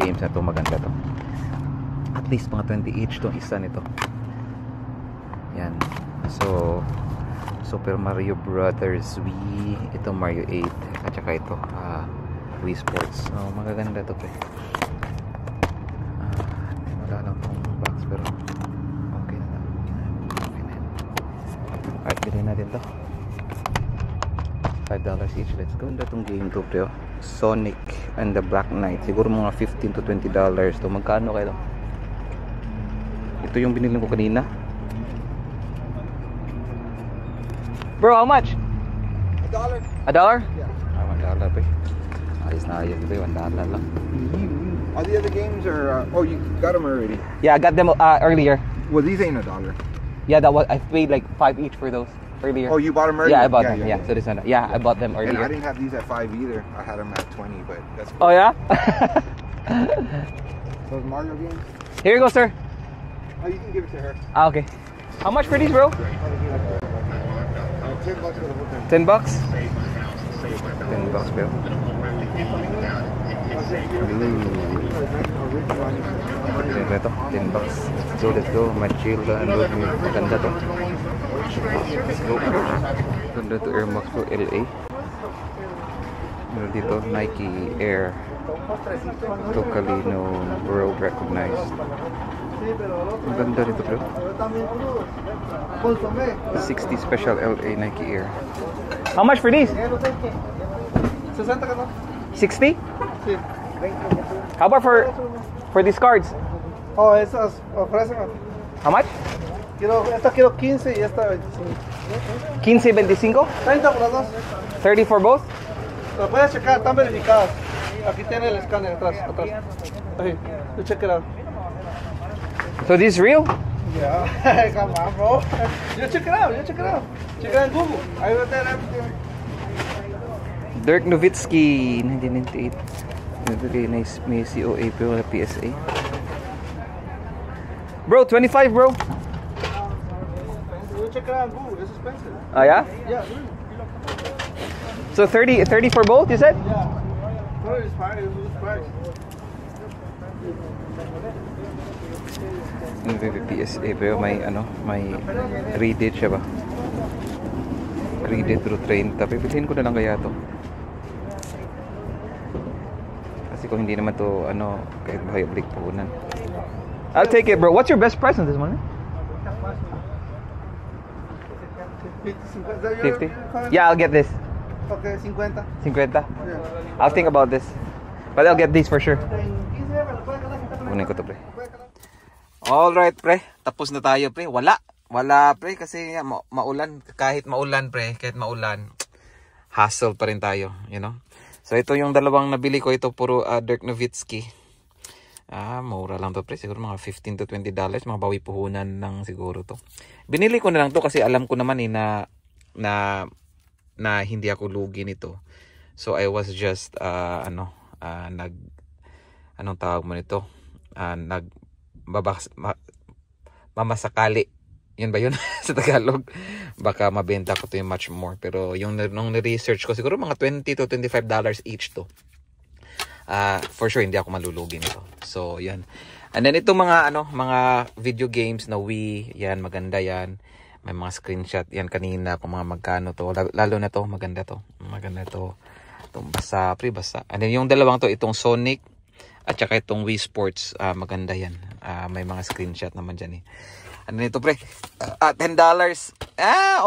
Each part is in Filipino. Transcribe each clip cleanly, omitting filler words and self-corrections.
games na to, maganda to. At least mga 20 each tong isa nito. Yan. So Super Mario Brothers Wii, ito Mario 8, at saka ito Wii Sports. So magaganda to pre. Wala lang tong box pero okay na lang. Okay na yan. Alright, bilhin natin to. $5 each. Let's go. Ganda tong game to pre. Sonic and the Black Knight. Siguro mga $15 to $20 to. Magkano kayo? Ito yung binili ko kanina. Bro, how much? $1. $1? Yeah. $1 pre. Ayos na ayos pre. $1 lang. All the other games are oh, you got them already? Yeah, I got them earlier. Well, these ain't $1. Yeah, that was, I paid like 5 each for those earlier. Oh, you bought them earlier? Yeah, I bought them. Yeah, so this one. Yeah, I bought them And earlier. I didn't have these at 5 either. I had them at 20, but that's Oh cool. yeah? Those Mario games? Here you go, sir. Oh, you can give it to her. Ah, okay. How much for these, bro? $10 for the whole thing. $10? $10, bro. Ito, $10. Let's go. Machil, load mo. Maganda to. Let's go. Ganda to Air Max to LA. Meron dito, Nike Air. Tocalino, world recognized. Ang ganda dito, bro. 60 special LA Nike Air. How much for these? 60? How about for these cards? Oh, esas ofrecen. How much? Esta quiero 15 y esta 25. 15, 25? 30 por las dos. 30 for both? Lo puedes checar, están verificadas. Aquí tiene el escáner atrás. Ahí, you check it out. So this is real? Yeah, come on, bro. You check it out. Check it out in Google. I will tell everything. Dirk Nowitzki, 1998. Nice, may COA pero wala PSA. Bro, 25, bro. You check it out on Google. It's expensive. Oh, yeah? Yeah, really. So 30 for both, you said? Yeah. Oh, it's fine. It's a good price. PSA pero may credit siya ba? Credit through 30. Pipiliin ko na lang kaya to. Kasi kung hindi naman to kahit bahay oblig puhunan. I'll take it, bro. What's your best price on this one? 50? Yeah, I'll get this. Okay, 50. 50? Yeah. I'll think about this. But I'll get these for sure. Kunin ko to, pre. Alright, pre. Tapos na tayo, pre. Wala, pre. Kasi maulan. Kahit maulan, hassle pa rin tayo, you know. So, ito yung dalawang nabili ko. Ito puro Dirk Nowitzki. Mura lang to, pre. Siguro mga $15 to $20. Mga bawi puhunan lang siguro to. Binili ko na lang to kasi alam ko naman na hindi ako lugi nito. So, I was just, anong tawag mo nito? Mamasakali. Yun ba yun? Sa Tagalog. Baka mabenta ko to yung much more. Pero yung nung research ko, siguro mga $20 to $25 each to. For sure, hindi ako malulugi nito. So, yan. And then, itong mga video games na Wii, yan, maganda yan. May mga screenshot yan kanina kung mga magkano to. Lalo na to, maganda to. Maganda to. Itong basa. And then, yung dalawang to, itong Sonic at saka itong Wii Sports, maganda yan. May mga screenshot naman dyan eh. Ano nito, pre? $10.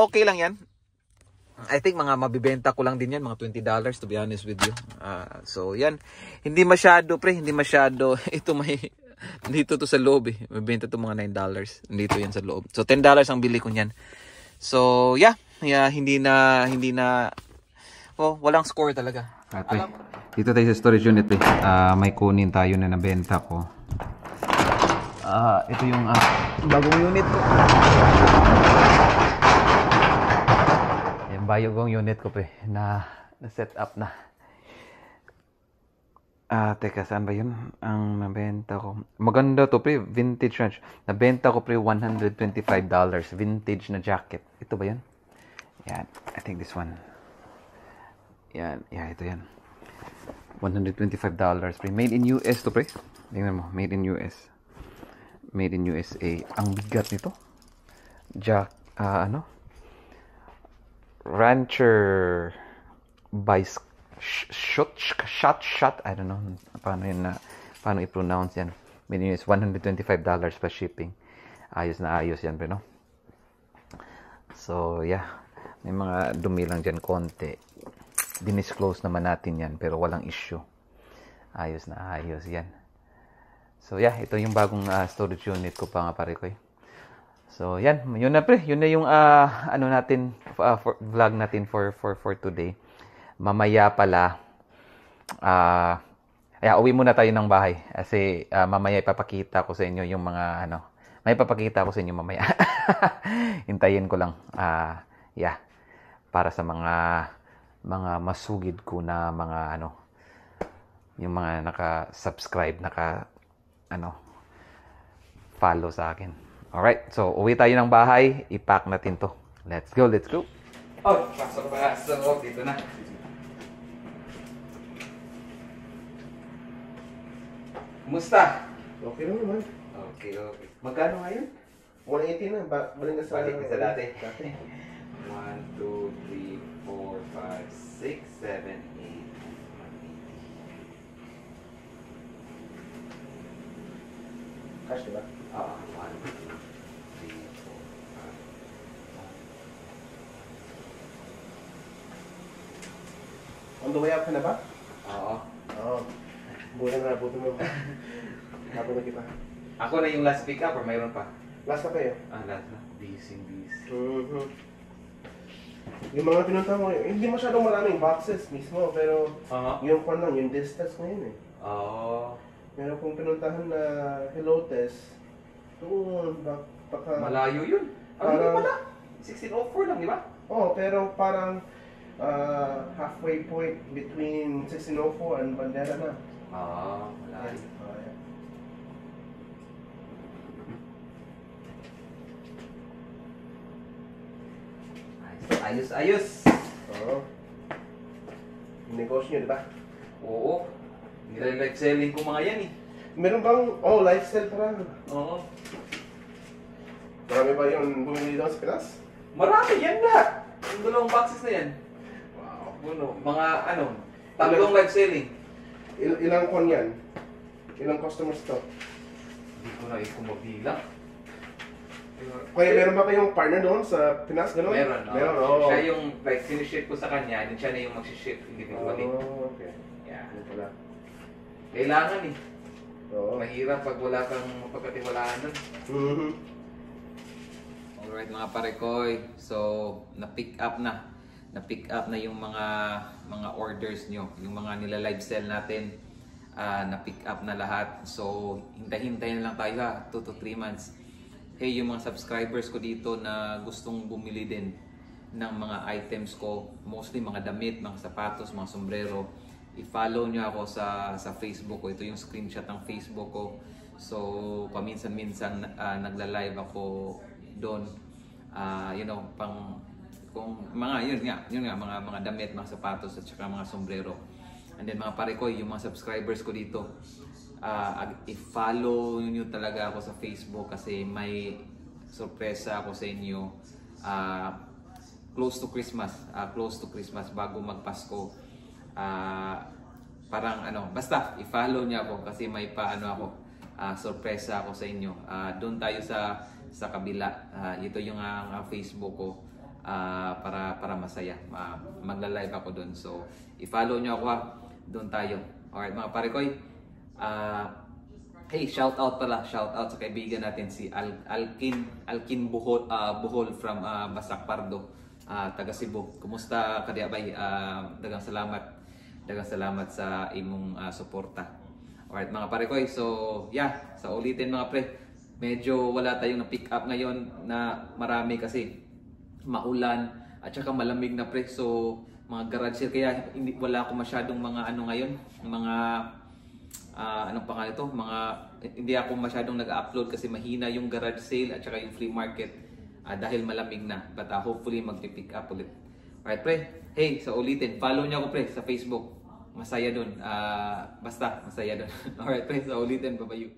Okay lang yan. I think mga mabibenta ko lang din yan. Mga $20 to be honest with you. So, yan. Hindi masyado, pre. Hindi masyado. Ito may... Dito to sa loob eh. Mabibenta to mga $9. Dito yan sa loob. So, $10 ang bili ko niyan. So, yeah. Hindi na... Oh, walang score talaga. Dito tayo sa storage unit, pre. May kunin tayo na nabenta ko. Ito yung bagong unit ko. Yung bagong unit ko, pre, na set up na. Teka, saan ba yun? Ang nabenta ko. Maganda to, pre. Vintage ranch. Nabenta ko, pre, $125. Vintage na jacket. Ito ba yun? Yan. I think this one. Yan. Yeah, ito yan. $125 pre. Made in US to pre. Tingnan mo, made in US. Made in USA. Ang bigat nito. Jack, Rancher Bice shot. I don't know paano i-pronounce yan. Made in US, $125 pa shipping. Ayos na ayos yan pre, no? So, yeah. May mga dumi lang dyan konti. Dinisclose naman natin yan pero walang issue. Ayos na ayos yan. So yeah, ito yung bagong storage unit ko pa nga pare ko. So yan, yun na pre, yun na yung natin vlog natin for today. Mamaya pala uwi muna tayo ng bahay kasi mamaya ipapakita ko sa inyo yung mga may papakita ko sa inyo mamaya. Hintayin ko lang para sa mga masugid ko na mga yung mga naka-subscribe, follow sa akin. Alright, so uwi tayo ng bahay, i-pack natin to. Let's go. Oh, pasok. Dito na. Kumusta? Okay lang naman. Okay. Magkano ngayon? 180 na. Balik na sa dati. 1, 2, 3, 4, 5, 6, 7, 8. Cash, diba? 1, 2, 3, 4, 5. On the way up ka na ba? Oo. Buti mo. Habang na kita. Ako na yung last pick up or mayroon pa? Last na kayo? Last na. Busy. Yung mga pinunta mo, hindi masyadong maraming boxes mismo, pero yung kwan lang, yung distance ngayon eh. Meron kong pinuntahan na Helotes, doon, baka... Malayo yun. Ano pala? 1604 lang, di ba? Pero parang halfway point between 1604 and Bandera na. Malayo. Ayos. Yung negosyo nyo, diba? Oo. Nila-live selling ko mga yan eh. Meron bang, lifestyle para? Oo. Marami ba yung bumili doon sa Pinas? Marami yan lahat. Yung dalawang boxes na yan. Wow. Mga tatlong live selling. Ilang kon yan? Ilang customers to? Hindi ko na mabilang. Kaya meron ba kayong partner doon sa Pinas? Ganun? Meron. Siya yung siniship ko sa kanya, din siya na yung mag-ship individually. Okay. Yeah. Ano pala? Kailangan eh. Mahirap pag wala kang pagkatiwalaan nun. Alright mga parekoy, so na-pick up na yung mga orders nyo, yung mga nila-live sell natin, na-pick up na lahat. So hintay-hintay na lang tayo 2 to 3 months. Hey, yung mga subscribers ko dito na gustong bumili din ng mga items ko, mostly mga damit, mga sapatos, mga sombrero, i-follow nyo ako sa Facebook ko. Ito yung screenshot ng Facebook ko. So paminsan-minsan nagla-live ako doon. Kung mga yun nga mga damit, mga sapatos at saka mga sombrero. And then mga pare ko, yung mga subscribers ko dito, i-follow nyo talaga ako sa Facebook kasi may sorpresa ako sa inyo close to Christmas bago magpasko. Parang basta i-follow niyo ako kasi may sorpresa ako sa inyo. Doon tayo sa kabila. Ito yung Facebook ko para masaya. Magla-live ako doon. So i-follow niyo ako doon tayo. Alright mga parekoy. Hey, shout out sa kaibigan natin si Alkin Buhol from Basak Pardo, taga Cebu. Kumusta ka diabay? Dagang salamat sa imong suporta. Alright mga parekoy, so sa ulitin mga pre, medyo wala tayong na-pick up ngayon na marami kasi maulan at saka malamig na pre. So mga garage sale, kaya wala ko masyadong mga ngayon, mga anong pangalan ito? Hindi ako masyadong nag-upload kasi mahina yung garage sale at saka yung flea market dahil malamig na. But hopefully magpipick up ulit. Alright pre, hey, sa ulitin, follow niyo ako pre sa Facebook. masaya dun. Basta, masaya dun. Alright, so ulitin, babayu.